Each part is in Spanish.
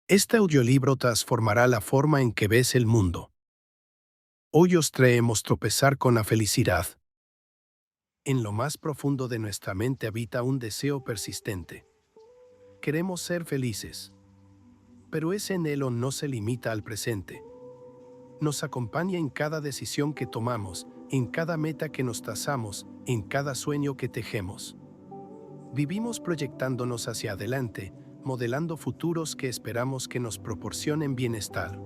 Este audiolibro transformará la forma en que ves el mundo. Hoy os traemos tropezar con la felicidad. En lo más profundo de nuestra mente habita un deseo persistente. Queremos ser felices. Pero ese anhelo no se limita al presente. Nos acompaña en cada decisión que tomamos, en cada meta que nos trazamos, en cada sueño que tejemos. Vivimos proyectándonos hacia adelante, modelando futuros que esperamos que nos proporcionen bienestar.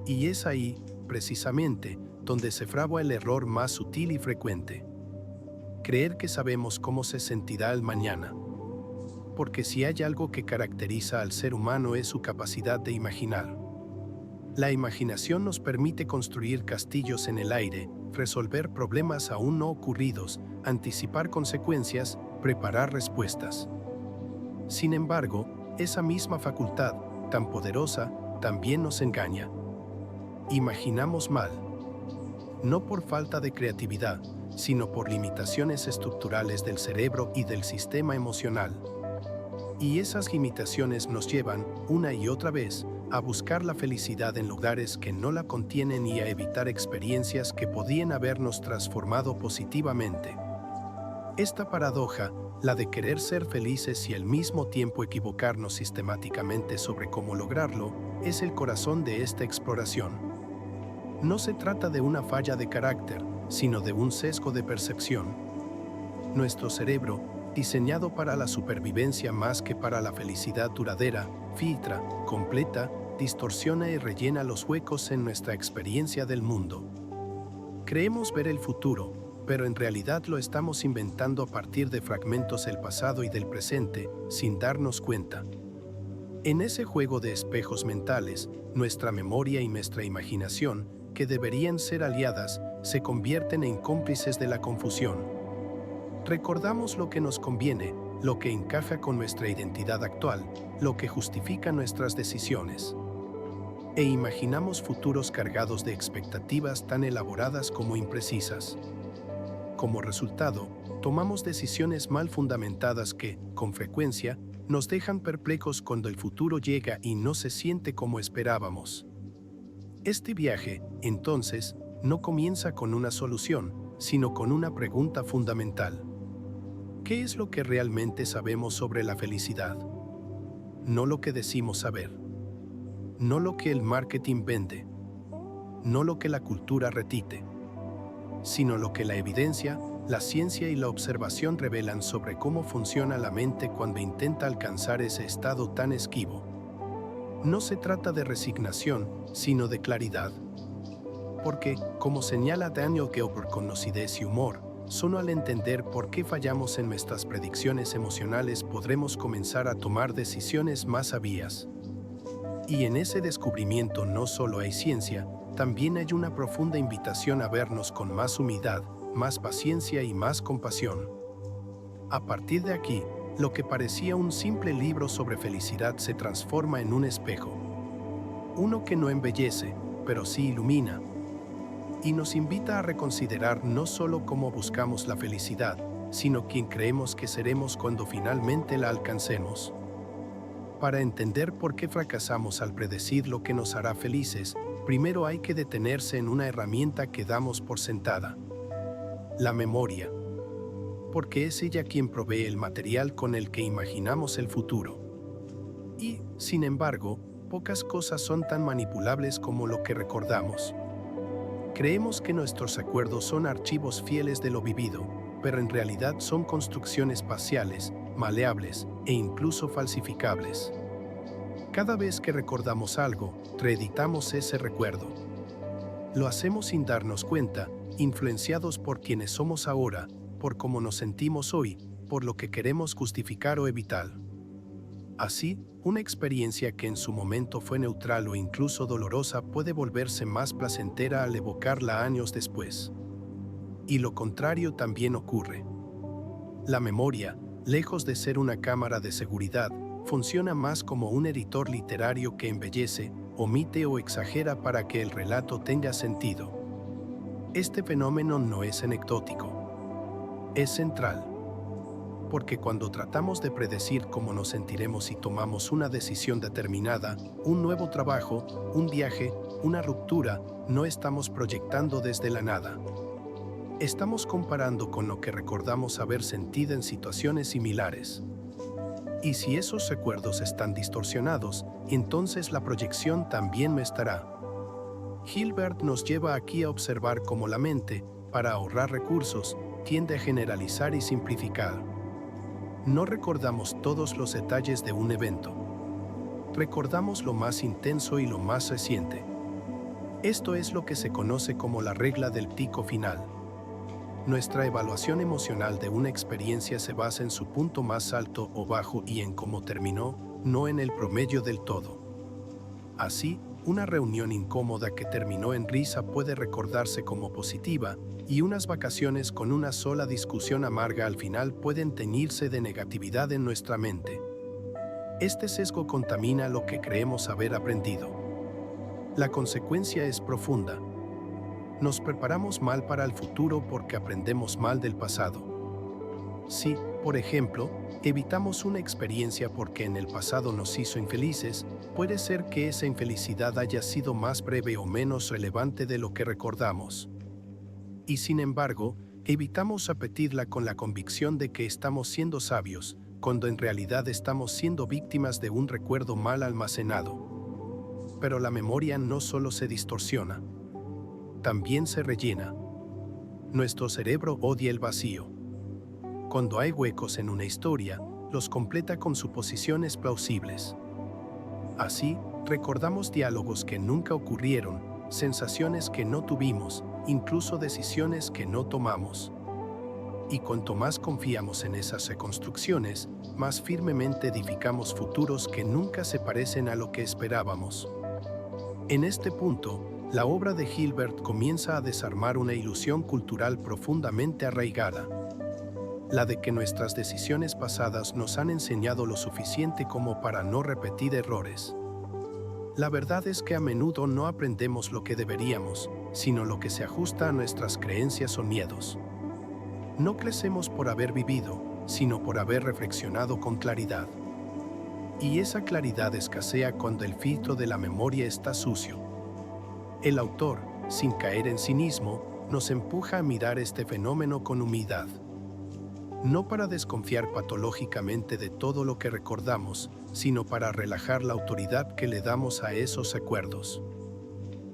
Y es ahí, precisamente, donde se fragua el error más sutil y frecuente. Creer que sabemos cómo se sentirá el mañana. Porque si hay algo que caracteriza al ser humano es su capacidad de imaginar. La imaginación nos permite construir castillos en el aire, resolver problemas aún no ocurridos, anticipar consecuencias, preparar respuestas. Sin embargo, esa misma facultad, tan poderosa, también nos engaña. Imaginamos mal. No por falta de creatividad, sino por limitaciones estructurales del cerebro y del sistema emocional. Y esas limitaciones nos llevan, una y otra vez, a buscar la felicidad en lugares que no la contienen y a evitar experiencias que podían habernos transformado positivamente. Esta paradoja, la de querer ser felices y al mismo tiempo equivocarnos sistemáticamente sobre cómo lograrlo, es el corazón de esta exploración. No se trata de una falla de carácter, sino de un sesgo de percepción. Nuestro cerebro, diseñado para la supervivencia más que para la felicidad duradera, filtra, completa, distorsiona y rellena los huecos en nuestra experiencia del mundo. Creemos ver el futuro, pero en realidad lo estamos inventando a partir de fragmentos del pasado y del presente, sin darnos cuenta. En ese juego de espejos mentales, nuestra memoria y nuestra imaginación, que deberían ser aliadas, se convierten en cómplices de la confusión. Recordamos lo que nos conviene, lo que encaja con nuestra identidad actual, lo que justifica nuestras decisiones. E imaginamos futuros cargados de expectativas tan elaboradas como imprecisas. Como resultado, tomamos decisiones mal fundamentadas que, con frecuencia, nos dejan perplejos cuando el futuro llega y no se siente como esperábamos. Este viaje, entonces, no comienza con una solución, sino con una pregunta fundamental. ¿Qué es lo que realmente sabemos sobre la felicidad? No lo que decimos saber. No lo que el marketing vende. No lo que la cultura repite. Sino lo que la evidencia, la ciencia y la observación revelan sobre cómo funciona la mente cuando intenta alcanzar ese estado tan esquivo. No se trata de resignación, sino de claridad. Porque, como señala Daniel Gilbert con lucidez y humor, solo al entender por qué fallamos en nuestras predicciones emocionales podremos comenzar a tomar decisiones más sabias. Y en ese descubrimiento no solo hay ciencia, también hay una profunda invitación a vernos con más humildad, más paciencia y más compasión. A partir de aquí, lo que parecía un simple libro sobre felicidad se transforma en un espejo. Uno que no embellece, pero sí ilumina. Y nos invita a reconsiderar no solo cómo buscamos la felicidad, sino quién creemos que seremos cuando finalmente la alcancemos. Para entender por qué fracasamos al predecir lo que nos hará felices, primero hay que detenerse en una herramienta que damos por sentada: la memoria. Porque es ella quien provee el material con el que imaginamos el futuro. Y, sin embargo, pocas cosas son tan manipulables como lo que recordamos. Creemos que nuestros acuerdos son archivos fieles de lo vivido, pero en realidad son construcciones parciales, maleables e incluso falsificables. Cada vez que recordamos algo, reeditamos ese recuerdo. Lo hacemos sin darnos cuenta, influenciados por quienes somos ahora, por cómo nos sentimos hoy, por lo que queremos justificar o evitar. Así, una experiencia que en su momento fue neutral o incluso dolorosa puede volverse más placentera al evocarla años después. Y lo contrario también ocurre. La memoria, lejos de ser una cámara de seguridad, funciona más como un editor literario que embellece, omite o exagera para que el relato tenga sentido. Este fenómeno no es anecdótico. Es central. porque cuando tratamos de predecir cómo nos sentiremos si tomamos una decisión determinada, un nuevo trabajo, un viaje, una ruptura, no estamos proyectando desde la nada. Estamos comparando con lo que recordamos haber sentido en situaciones similares. Y si esos recuerdos están distorsionados, entonces la proyección también lo estará. Hilbert nos lleva aquí a observar cómo la mente, para ahorrar recursos, tiende a generalizar y simplificar. No recordamos todos los detalles de un evento. Recordamos lo más intenso y lo más reciente. Esto es lo que se conoce como la regla del pico final. Nuestra evaluación emocional de una experiencia se basa en su punto más alto o bajo y en cómo terminó, no en el promedio del todo. Así, una reunión incómoda que terminó en risa puede recordarse como positiva, y unas vacaciones con una sola discusión amarga al final pueden teñirse de negatividad en nuestra mente. Este sesgo contamina lo que creemos haber aprendido. La consecuencia es profunda. Nos preparamos mal para el futuro porque aprendemos mal del pasado. Si, por ejemplo, evitamos una experiencia porque en el pasado nos hizo infelices, puede ser que esa infelicidad haya sido más breve o menos relevante de lo que recordamos. Y sin embargo, evitamos repetirla con la convicción de que estamos siendo sabios, cuando en realidad estamos siendo víctimas de un recuerdo mal almacenado. Pero la memoria no solo se distorsiona, también se rellena. Nuestro cerebro odia el vacío. Cuando hay huecos en una historia, los completa con suposiciones plausibles. Así, recordamos diálogos que nunca ocurrieron, sensaciones que no tuvimos, incluso decisiones que no tomamos. Y cuanto más confiamos en esas reconstrucciones, más firmemente edificamos futuros que nunca se parecen a lo que esperábamos. En este punto, la obra de Hilbert comienza a desarmar una ilusión cultural profundamente arraigada, la de que nuestras decisiones pasadas nos han enseñado lo suficiente como para no repetir errores. La verdad es que a menudo no aprendemos lo que deberíamos, sino lo que se ajusta a nuestras creencias o miedos. No crecemos por haber vivido, sino por haber reflexionado con claridad. Y esa claridad escasea cuando el filtro de la memoria está sucio. El autor, sin caer en cinismo, nos empuja a mirar este fenómeno con humildad. No para desconfiar patológicamente de todo lo que recordamos, sino para relajar la autoridad que le damos a esos recuerdos.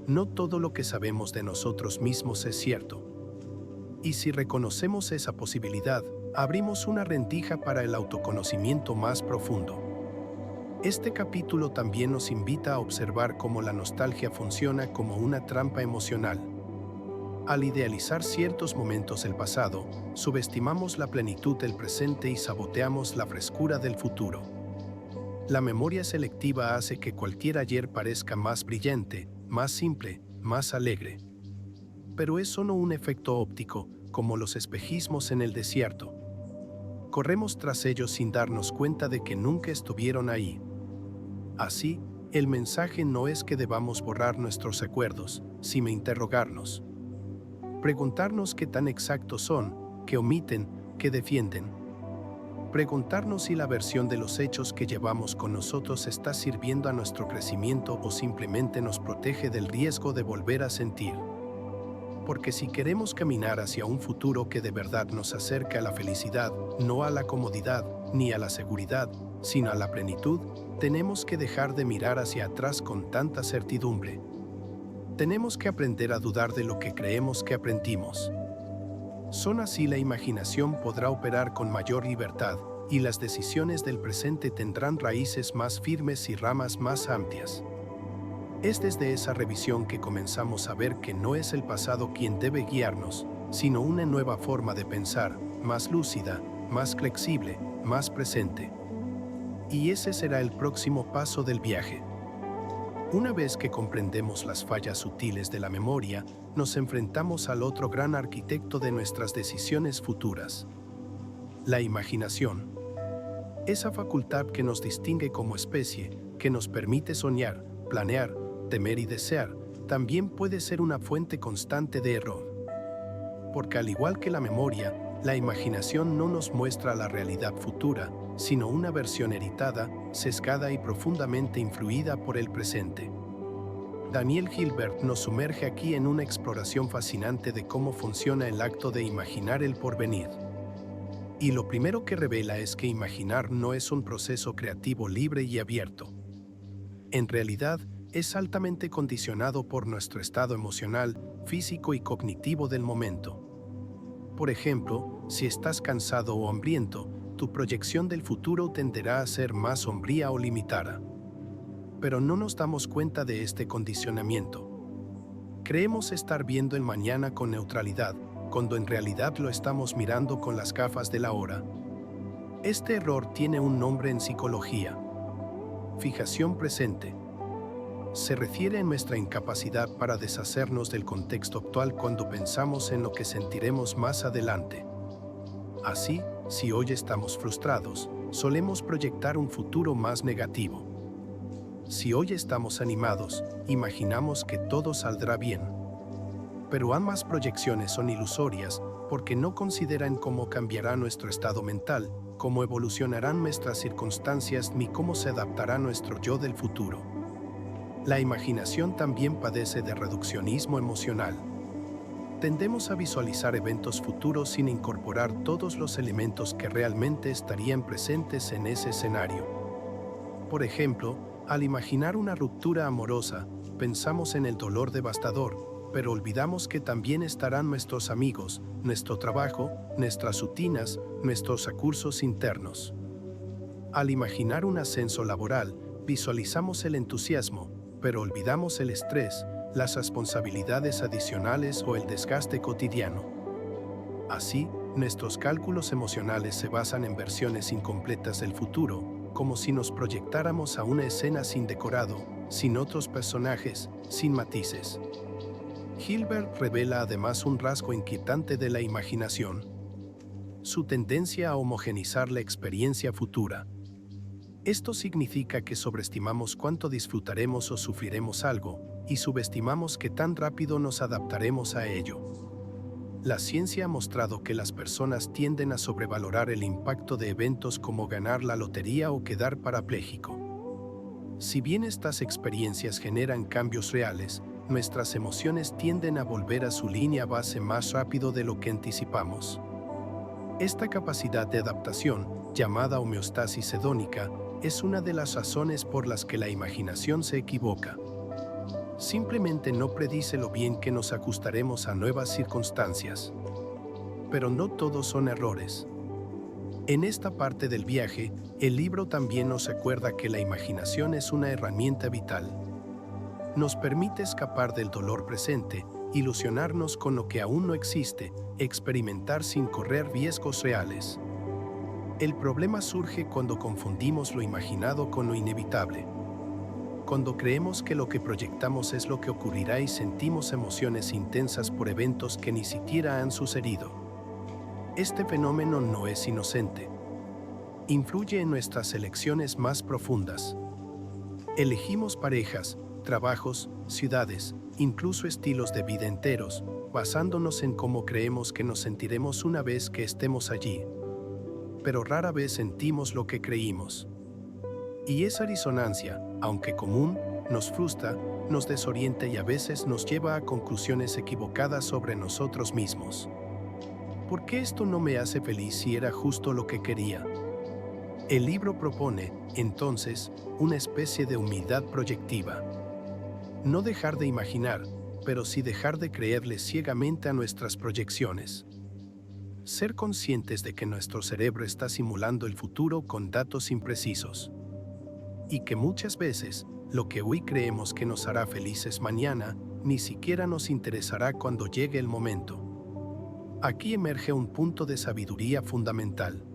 No todo lo que sabemos de nosotros mismos es cierto. Y si reconocemos esa posibilidad, abrimos una rendija para el autoconocimiento más profundo. Este capítulo también nos invita a observar cómo la nostalgia funciona como una trampa emocional. Al idealizar ciertos momentos del pasado, subestimamos la plenitud del presente y saboteamos la frescura del futuro. La memoria selectiva hace que cualquier ayer parezca más brillante, más simple, más alegre. Pero es solo un efecto óptico, como los espejismos en el desierto. Corremos tras ellos sin darnos cuenta de que nunca estuvieron ahí. Así, el mensaje no es que debamos borrar nuestros recuerdos, sino interrogarnos. Preguntarnos qué tan exactos son, qué omiten, qué defienden. Preguntarnos si la versión de los hechos que llevamos con nosotros está sirviendo a nuestro crecimiento o simplemente nos protege del riesgo de volver a sentir. Porque si queremos caminar hacia un futuro que de verdad nos acerque a la felicidad, no a la comodidad, ni a la seguridad, sino a la plenitud, tenemos que dejar de mirar hacia atrás con tanta certidumbre. Tenemos que aprender a dudar de lo que creemos que aprendimos. Solo así la imaginación podrá operar con mayor libertad, y las decisiones del presente tendrán raíces más firmes y ramas más amplias. Es desde esa revisión que comenzamos a ver que no es el pasado quien debe guiarnos, sino una nueva forma de pensar, más lúcida, más flexible, más presente. Y ese será el próximo paso del viaje. Una vez que comprendemos las fallas sutiles de la memoria, nos enfrentamos al otro gran arquitecto de nuestras decisiones futuras: la imaginación. Esa facultad que nos distingue como especie, que nos permite soñar, planear, temer y desear, también puede ser una fuente constante de error. Porque al igual que la memoria, La imaginación no nos muestra la realidad futura, sino una versión editada, sesgada y profundamente influida por el presente. Daniel Gilbert nos sumerge aquí en una exploración fascinante de cómo funciona el acto de imaginar el porvenir. Y lo primero que revela es que imaginar no es un proceso creativo libre y abierto. En realidad, es altamente condicionado por nuestro estado emocional, físico y cognitivo del momento. Por ejemplo, si estás cansado o hambriento, tu proyección del futuro tenderá a ser más sombría o limitada. Pero no nos damos cuenta de este condicionamiento. Creemos estar viendo el mañana con neutralidad, cuando en realidad lo estamos mirando con las gafas de la hora. Este error tiene un nombre en psicología: fijación presente. Se refiere a nuestra incapacidad para deshacernos del contexto actual cuando pensamos en lo que sentiremos más adelante. Así, si hoy estamos frustrados, solemos proyectar un futuro más negativo. Si hoy estamos animados, imaginamos que todo saldrá bien. Pero ambas proyecciones son ilusorias porque no consideran cómo cambiará nuestro estado mental, cómo evolucionarán nuestras circunstancias ni cómo se adaptará nuestro yo del futuro. La imaginación también padece de reduccionismo emocional. Tendemos a visualizar eventos futuros sin incorporar todos los elementos que realmente estarían presentes en ese escenario. Por ejemplo, al imaginar una ruptura amorosa, pensamos en el dolor devastador, pero olvidamos que también estarán nuestros amigos, nuestro trabajo, nuestras rutinas, nuestros recursos internos. Al imaginar un ascenso laboral, visualizamos el entusiasmo, pero olvidamos el estrés, las responsabilidades adicionales o el desgaste cotidiano. Así, nuestros cálculos emocionales se basan en versiones incompletas del futuro, como si nos proyectáramos a una escena sin decorado, sin otros personajes, sin matices. Gilbert revela además un rasgo inquietante de la imaginación: su tendencia a homogeneizar la experiencia futura. Esto significa que sobreestimamos cuánto disfrutaremos o sufriremos algo, y subestimamos qué tan rápido nos adaptaremos a ello. La ciencia ha mostrado que las personas tienden a sobrevalorar el impacto de eventos como ganar la lotería o quedar parapléjico. Si bien estas experiencias generan cambios reales, nuestras emociones tienden a volver a su línea base más rápido de lo que anticipamos. Esta capacidad de adaptación, llamada homeostasis hedónica, es una de las razones por las que la imaginación se equivoca. Simplemente no predice lo bien que nos ajustaremos a nuevas circunstancias. Pero no todos son errores. En esta parte del viaje, el libro también nos recuerda que la imaginación es una herramienta vital. Nos permite escapar del dolor presente, ilusionarnos con lo que aún no existe, experimentar sin correr riesgos reales. El problema surge cuando confundimos lo imaginado con lo inevitable. Cuando creemos que lo que proyectamos es lo que ocurrirá y sentimos emociones intensas por eventos que ni siquiera han sucedido. Este fenómeno no es inocente. Influye en nuestras elecciones más profundas. Elegimos parejas, trabajos, ciudades, incluso estilos de vida enteros, basándonos en cómo creemos que nos sentiremos una vez que estemos allí. Pero rara vez sentimos lo que creímos. Y esa disonancia, aunque común, nos frustra, nos desorienta y a veces nos lleva a conclusiones equivocadas sobre nosotros mismos. ¿Por qué esto no me hace feliz si era justo lo que quería? El libro propone, entonces, una especie de humildad proyectiva. No dejar de imaginar, pero sí dejar de creerle ciegamente a nuestras proyecciones. Ser conscientes de que nuestro cerebro está simulando el futuro con datos imprecisos. Y que muchas veces, lo que hoy creemos que nos hará felices mañana, ni siquiera nos interesará cuando llegue el momento. Aquí emerge un punto de sabiduría fundamental.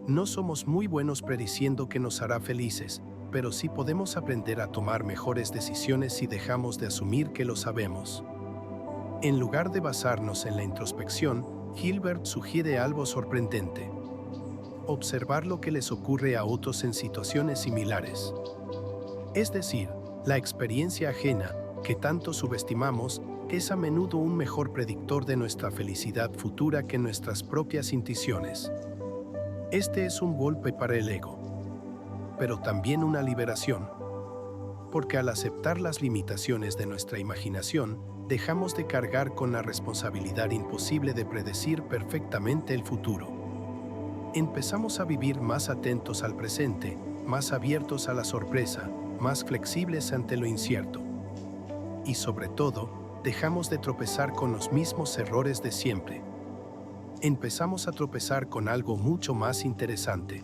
No somos muy buenos prediciendo que nos hará felices, pero sí podemos aprender a tomar mejores decisiones si dejamos de asumir que lo sabemos. En lugar de basarnos en la introspección, Gilbert sugiere algo sorprendente: observar lo que les ocurre a otros en situaciones similares. Es decir, la experiencia ajena, que tanto subestimamos, es a menudo un mejor predictor de nuestra felicidad futura que nuestras propias intuiciones. Este es un golpe para el ego, pero también una liberación, porque al aceptar las limitaciones de nuestra imaginación, dejamos de cargar con la responsabilidad imposible de predecir perfectamente el futuro. Empezamos a vivir más atentos al presente, más abiertos a la sorpresa, más flexibles ante lo incierto. Y sobre todo, dejamos de tropezar con los mismos errores de siempre. Empezamos a tropezar con algo mucho más interesante.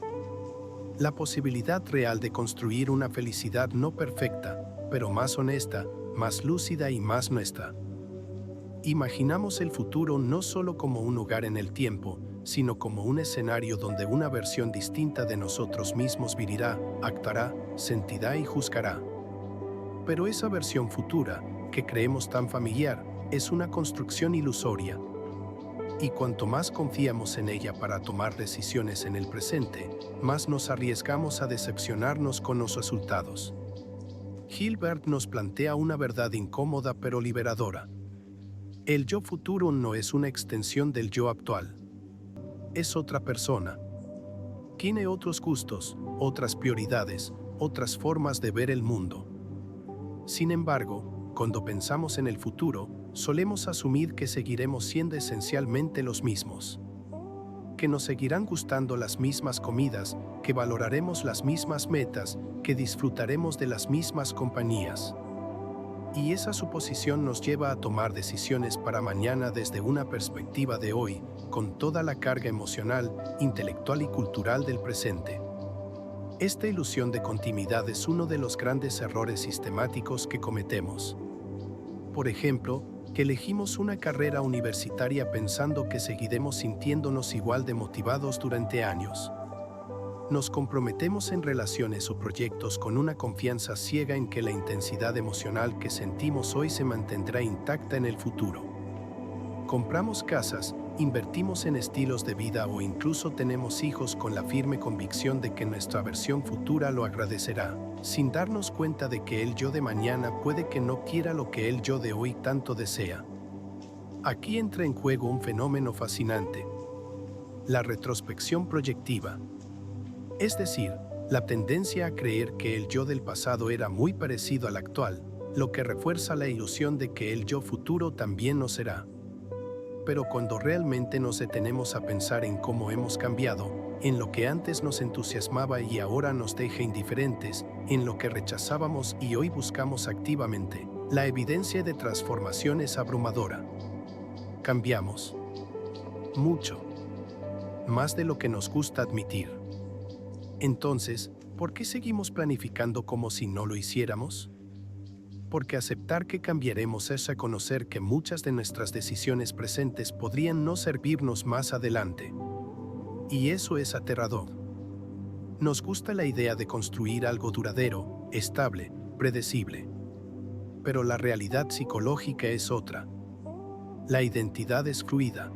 La posibilidad real de construir una felicidad no perfecta, pero más honesta, más lúcida y más nuestra. Imaginamos el futuro no solo como un lugar en el tiempo, sino como un escenario donde una versión distinta de nosotros mismos vivirá, actuará, sentirá y juzgará. Pero esa versión futura, que creemos tan familiar, es una construcción ilusoria. Y cuanto más confiamos en ella para tomar decisiones en el presente, más nos arriesgamos a decepcionarnos con los resultados. Gilbert nos plantea una verdad incómoda pero liberadora. El yo futuro no es una extensión del yo actual. Es otra persona. Tiene otros gustos, otras prioridades, otras formas de ver el mundo. Sin embargo, cuando pensamos en el futuro, solemos asumir que seguiremos siendo esencialmente los mismos. Que nos seguirán gustando las mismas comidas, que valoraremos las mismas metas, que disfrutaremos de las mismas compañías. Y esa suposición nos lleva a tomar decisiones para mañana desde una perspectiva de hoy, con toda la carga emocional, intelectual y cultural del presente. Esta ilusión de continuidad es uno de los grandes errores sistemáticos que cometemos. Por ejemplo, que elegimos una carrera universitaria pensando que seguiremos sintiéndonos igual de motivados durante años. Nos comprometemos en relaciones o proyectos con una confianza ciega en que la intensidad emocional que sentimos hoy se mantendrá intacta en el futuro. Compramos casas, invertimos en estilos de vida o incluso tenemos hijos con la firme convicción de que nuestra versión futura lo agradecerá, sin darnos cuenta de que el yo de mañana puede que no quiera lo que el yo de hoy tanto desea. Aquí entra en juego un fenómeno fascinante: la retrospección proyectiva. Es decir, la tendencia a creer que el yo del pasado era muy parecido al actual, lo que refuerza la ilusión de que el yo futuro también lo será. Pero cuando realmente nos detenemos a pensar en cómo hemos cambiado, en lo que antes nos entusiasmaba y ahora nos deja indiferentes, en lo que rechazábamos y hoy buscamos activamente, la evidencia de transformación es abrumadora. Cambiamos. Mucho. Más de lo que nos gusta admitir. Entonces, ¿por qué seguimos planificando como si no lo hiciéramos? Porque aceptar que cambiaremos es reconocer que muchas de nuestras decisiones presentes podrían no servirnos más adelante. Y eso es aterrador. Nos gusta la idea de construir algo duradero, estable, predecible. Pero la realidad psicológica es otra. La identidad es fluida.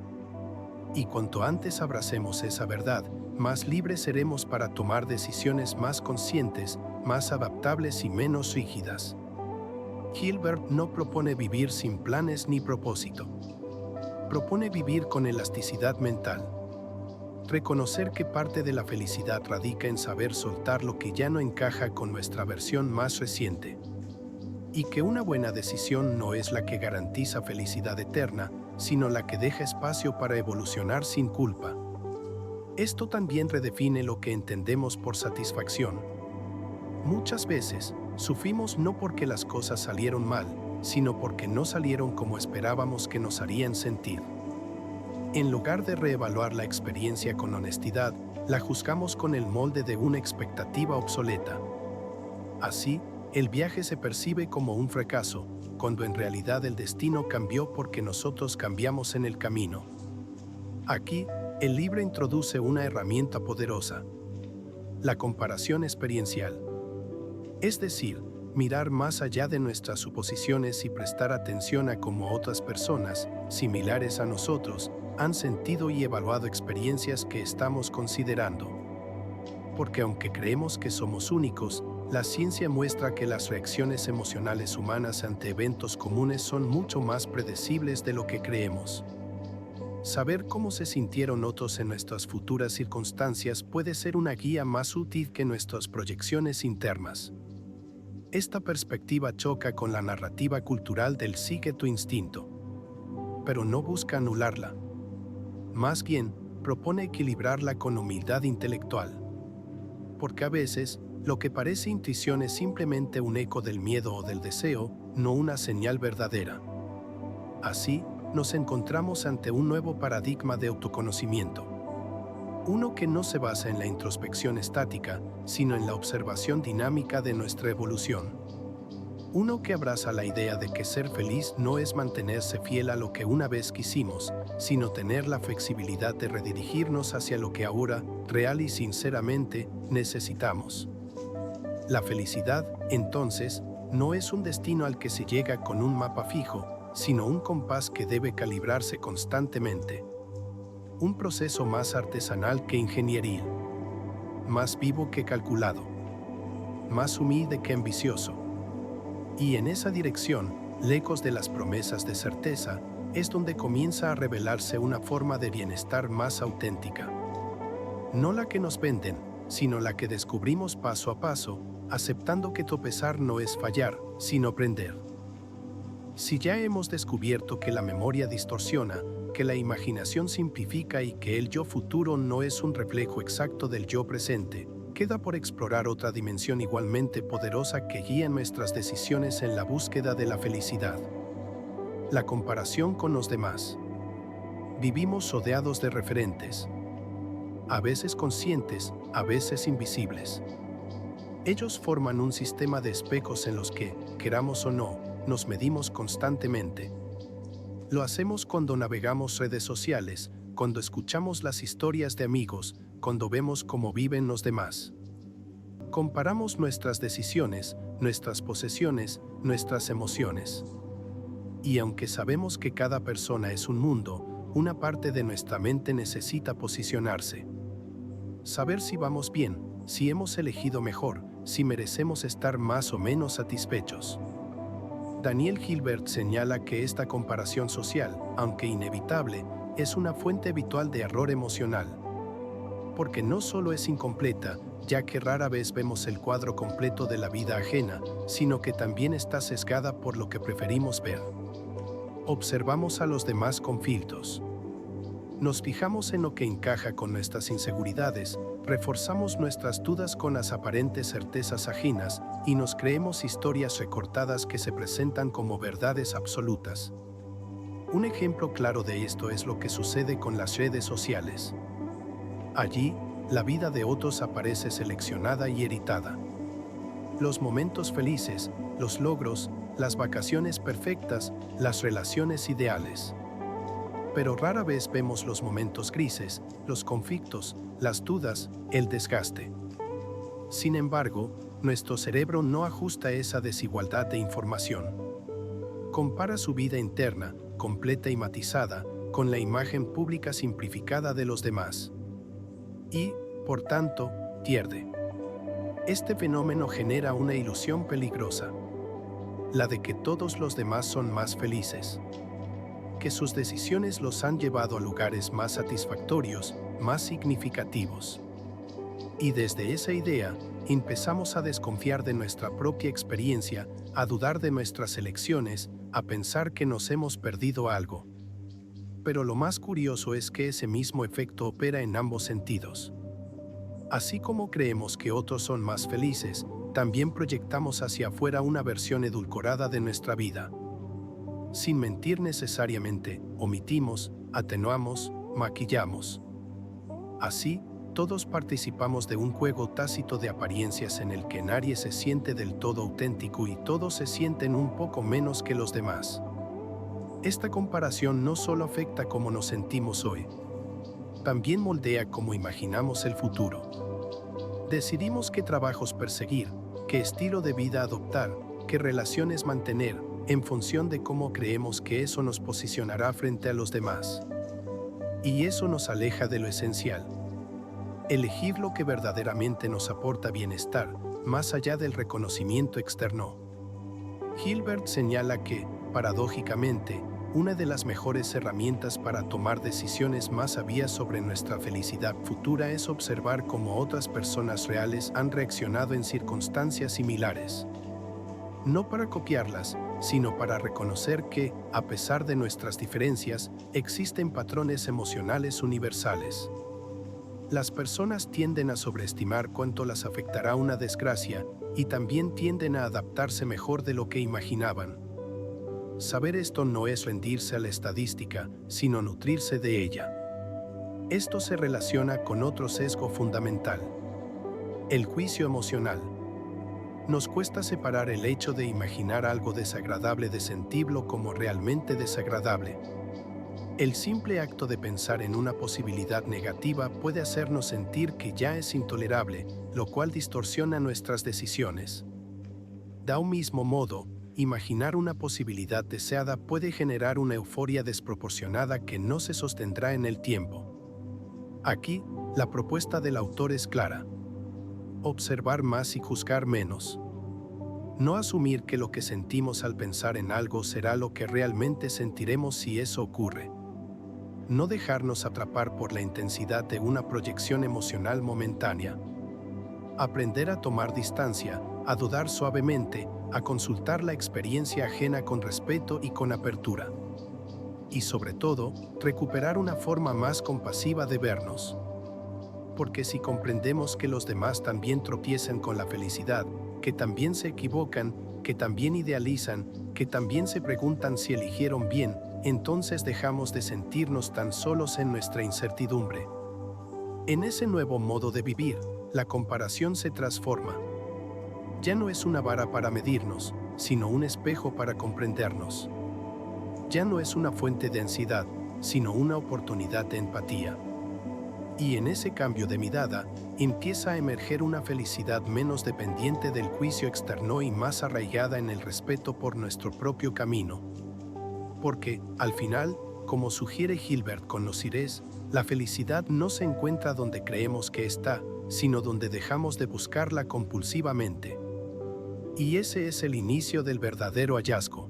Y cuanto antes abracemos esa verdad, más libres seremos para tomar decisiones más conscientes, más adaptables y menos rígidas. Gilbert no propone vivir sin planes ni propósito. Propone vivir con elasticidad mental. Reconocer que parte de la felicidad radica en saber soltar lo que ya no encaja con nuestra versión más reciente. Y que una buena decisión no es la que garantiza felicidad eterna, sino la que deja espacio para evolucionar sin culpa. Esto también redefine lo que entendemos por satisfacción. Muchas veces, sufrimos no porque las cosas salieron mal, sino porque no salieron como esperábamos que nos harían sentir. En lugar de reevaluar la experiencia con honestidad, la juzgamos con el molde de una expectativa obsoleta. Así, el viaje se percibe como un fracaso, cuando en realidad el destino cambió porque nosotros cambiamos en el camino. Aquí, el libro introduce una herramienta poderosa: la comparación experiencial. Es decir, mirar más allá de nuestras suposiciones y prestar atención a cómo otras personas, similares a nosotros, han sentido y evaluado experiencias que estamos considerando. Porque aunque creemos que somos únicos, La ciencia muestra que las reacciones emocionales humanas ante eventos comunes son mucho más predecibles de lo que creemos. Saber cómo se sintieron otros en nuestras futuras circunstancias puede ser una guía más útil que nuestras proyecciones internas. Esta perspectiva choca con la narrativa cultural del sigue tu instinto, pero no busca anularla. Más bien, propone equilibrarla con humildad intelectual. Porque a veces, lo que parece intuición es simplemente un eco del miedo o del deseo, no una señal verdadera. Así, nos encontramos ante un nuevo paradigma de autoconocimiento. Uno que no se basa en la introspección estática, sino en la observación dinámica de nuestra evolución. Uno que abraza la idea de que ser feliz no es mantenerse fiel a lo que una vez quisimos, sino tener la flexibilidad de redirigirnos hacia lo que ahora, real y sinceramente, necesitamos. La felicidad, entonces, no es un destino al que se llega con un mapa fijo, sino un compás que debe calibrarse constantemente. Un proceso más artesanal que ingenieril, más vivo que calculado, más humilde que ambicioso. Y en esa dirección, lejos de las promesas de certeza, es donde comienza a revelarse una forma de bienestar más auténtica. No la que nos venden, sino la que descubrimos paso a paso, aceptando que tropezar no es fallar, sino aprender. Si ya hemos descubierto que la memoria distorsiona, que la imaginación simplifica y que el yo futuro no es un reflejo exacto del yo presente, queda por explorar otra dimensión igualmente poderosa que guía nuestras decisiones en la búsqueda de la felicidad. La comparación con los demás. Vivimos rodeados de referentes, a veces conscientes, a veces invisibles. Ellos forman un sistema de espejos en los que, queramos o no, nos medimos constantemente. Lo hacemos cuando navegamos redes sociales, cuando escuchamos las historias de amigos, cuando vemos cómo viven los demás. Comparamos nuestras decisiones, nuestras posesiones, nuestras emociones. Y aunque sabemos que cada persona es un mundo, una parte de nuestra mente necesita posicionarse. Saber si vamos bien, si hemos elegido mejor, si merecemos estar más o menos satisfechos. Daniel Gilbert señala que esta comparación social, aunque inevitable, es una fuente habitual de error emocional. Porque no solo es incompleta, ya que rara vez vemos el cuadro completo de la vida ajena, sino que también está sesgada por lo que preferimos ver. Observamos a los demás con filtros. Nos fijamos en lo que encaja con nuestras inseguridades, reforzamos nuestras dudas con las aparentes certezas ajenas y nos creemos historias recortadas que se presentan como verdades absolutas. Un ejemplo claro de esto es lo que sucede con las redes sociales. Allí, la vida de otros aparece seleccionada y editada. Los momentos felices, los logros, las vacaciones perfectas, las relaciones ideales. Pero rara vez vemos los momentos grises, los conflictos, las dudas, el desgaste. Sin embargo, nuestro cerebro no ajusta esa desigualdad de información. Compara su vida interna, completa y matizada, con la imagen pública simplificada de los demás. Y, por tanto, pierde. Este fenómeno genera una ilusión peligrosa, la de que todos los demás son más felices, que sus decisiones los han llevado a lugares más satisfactorios, más significativos. Y desde esa idea, empezamos a desconfiar de nuestra propia experiencia, a dudar de nuestras elecciones, a pensar que nos hemos perdido algo. Pero lo más curioso es que ese mismo efecto opera en ambos sentidos. Así como creemos que otros son más felices, también proyectamos hacia afuera una versión edulcorada de nuestra vida. Sin mentir necesariamente, omitimos, atenuamos, maquillamos. Así, todos participamos de un juego tácito de apariencias en el que nadie se siente del todo auténtico y todos se sienten un poco menos que los demás. Esta comparación no solo afecta cómo nos sentimos hoy, también moldea cómo imaginamos el futuro. Decidimos qué trabajos perseguir, qué estilo de vida adoptar, qué relaciones mantener, en función de cómo creemos que eso nos posicionará frente a los demás. Y eso nos aleja de lo esencial. Elegir lo que verdaderamente nos aporta bienestar, más allá del reconocimiento externo. Hilbert señala que, paradójicamente, una de las mejores herramientas para tomar decisiones más sabias sobre nuestra felicidad futura es observar cómo otras personas reales han reaccionado en circunstancias similares. No para copiarlas, sino para reconocer que, a pesar de nuestras diferencias, existen patrones emocionales universales. Las personas tienden a sobreestimar cuánto las afectará una desgracia y también tienden a adaptarse mejor de lo que imaginaban. Saber esto no es rendirse a la estadística, sino nutrirse de ella. Esto se relaciona con otro sesgo fundamental: el juicio emocional. Nos cuesta separar el hecho de imaginar algo desagradable de sentirlo como realmente desagradable. El simple acto de pensar en una posibilidad negativa puede hacernos sentir que ya es intolerable, lo cual distorsiona nuestras decisiones. De un mismo modo, imaginar una posibilidad deseada puede generar una euforia desproporcionada que no se sostendrá en el tiempo. Aquí, la propuesta del autor es clara: observar más y juzgar menos. No asumir que lo que sentimos al pensar en algo será lo que realmente sentiremos si eso ocurre. No dejarnos atrapar por la intensidad de una proyección emocional momentánea. Aprender a tomar distancia, a dudar suavemente, a consultar la experiencia ajena con respeto y con apertura. Y sobre todo, recuperar una forma más compasiva de vernos. Porque si comprendemos que los demás también tropiezan con la felicidad, que también se equivocan, que también idealizan, que también se preguntan si eligieron bien, entonces dejamos de sentirnos tan solos en nuestra incertidumbre. En ese nuevo modo de vivir, la comparación se transforma. Ya no es una vara para medirnos, sino un espejo para comprendernos. Ya no es una fuente de ansiedad, sino una oportunidad de empatía. Y en ese cambio de mirada, empieza a emerger una felicidad menos dependiente del juicio externo y más arraigada en el respeto por nuestro propio camino. Porque, al final, como sugiere Hilbert con los CIRES, la felicidad no se encuentra donde creemos que está, sino donde dejamos de buscarla compulsivamente. Y ese es el inicio del verdadero hallazgo.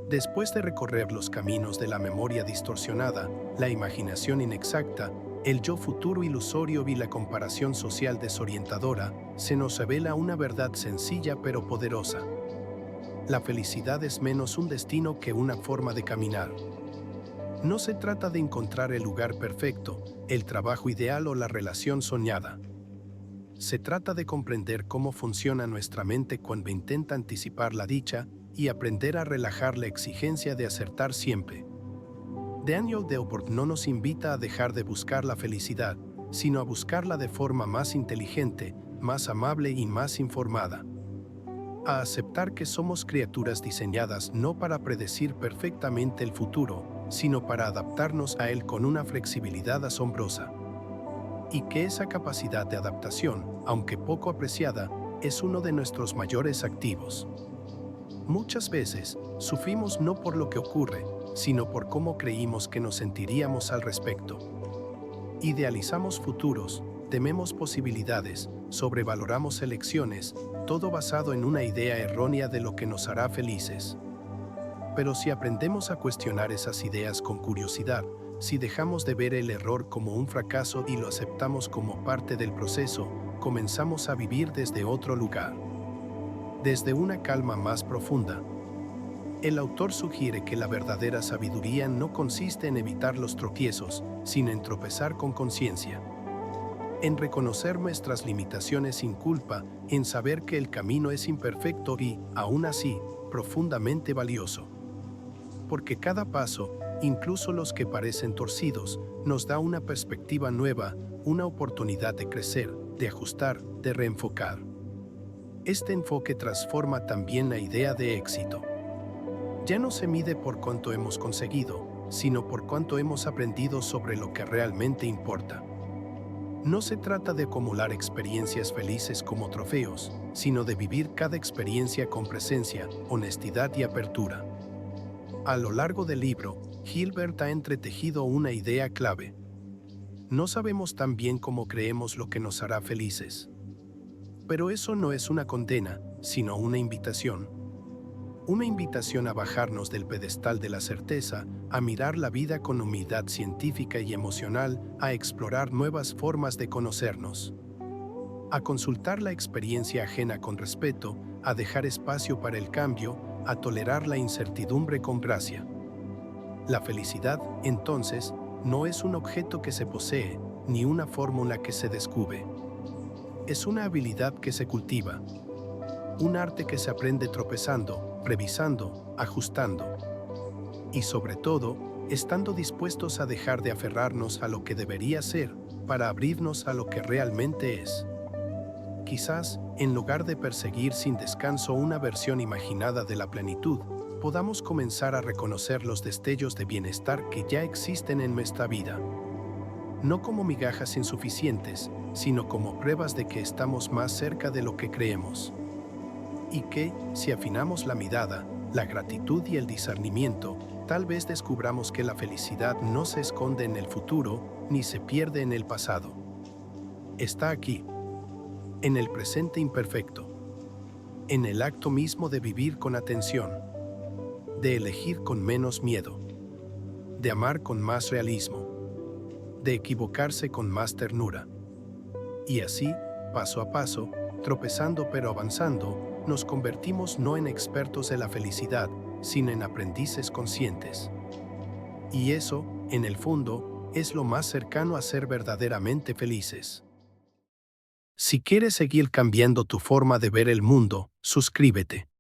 Después de recorrer los caminos de la memoria distorsionada, la imaginación inexacta, el yo futuro ilusorio y la comparación social desorientadora, se nos revela una verdad sencilla pero poderosa. La felicidad es menos un destino que una forma de caminar. No se trata de encontrar el lugar perfecto, el trabajo ideal o la relación soñada. Se trata de comprender cómo funciona nuestra mente cuando intenta anticipar la dicha y aprender a relajar la exigencia de acertar siempre. Daniel Delport no nos invita a dejar de buscar la felicidad, sino a buscarla de forma más inteligente, más amable y más informada. A aceptar que somos criaturas diseñadas no para predecir perfectamente el futuro, sino para adaptarnos a él con una flexibilidad asombrosa. Y que esa capacidad de adaptación, aunque poco apreciada, es uno de nuestros mayores activos. Muchas veces, sufrimos no por lo que ocurre, sino por cómo creímos que nos sentiríamos al respecto. Idealizamos futuros, tememos posibilidades, sobrevaloramos elecciones, todo basado en una idea errónea de lo que nos hará felices. Pero si aprendemos a cuestionar esas ideas con curiosidad, si dejamos de ver el error como un fracaso y lo aceptamos como parte del proceso, comenzamos a vivir desde otro lugar. Desde una calma más profunda. El autor sugiere que la verdadera sabiduría no consiste en evitar los tropiezos, sino en tropezar con conciencia. En reconocer nuestras limitaciones sin culpa, en saber que el camino es imperfecto y, aún así, profundamente valioso. Porque cada paso, incluso los que parecen torcidos, nos da una perspectiva nueva, una oportunidad de crecer, de ajustar, de reenfocar. Este enfoque transforma también la idea de éxito. Ya no se mide por cuánto hemos conseguido, sino por cuánto hemos aprendido sobre lo que realmente importa. No se trata de acumular experiencias felices como trofeos, sino de vivir cada experiencia con presencia, honestidad y apertura. A lo largo del libro, Hilbert ha entretejido una idea clave. No sabemos tan bien cómo creemos lo que nos hará felices. Pero eso no es una condena, sino una invitación. Una invitación a bajarnos del pedestal de la certeza, a mirar la vida con humildad científica y emocional, a explorar nuevas formas de conocernos, a consultar la experiencia ajena con respeto, a dejar espacio para el cambio, a tolerar la incertidumbre con gracia. La felicidad, entonces, no es un objeto que se posee, ni una fórmula que se descubre. Es una habilidad que se cultiva, un arte que se aprende tropezando, revisando, ajustando. Y sobre todo, estando dispuestos a dejar de aferrarnos a lo que debería ser para abrirnos a lo que realmente es. Quizás, en lugar de perseguir sin descanso una versión imaginada de la plenitud, podamos comenzar a reconocer los destellos de bienestar que ya existen en nuestra vida. No como migajas insuficientes, sino como pruebas de que estamos más cerca de lo que creemos. Y que, si afinamos la mirada, la gratitud y el discernimiento, tal vez descubramos que la felicidad no se esconde en el futuro, ni se pierde en el pasado. Está aquí, en el presente imperfecto, en el acto mismo de vivir con atención, de elegir con menos miedo, de amar con más realismo, de equivocarse con más ternura. Y así, paso a paso, tropezando pero avanzando, nos convertimos no en expertos de la felicidad, sino en aprendices conscientes. Y eso, en el fondo, es lo más cercano a ser verdaderamente felices. Si quieres seguir cambiando tu forma de ver el mundo, suscríbete.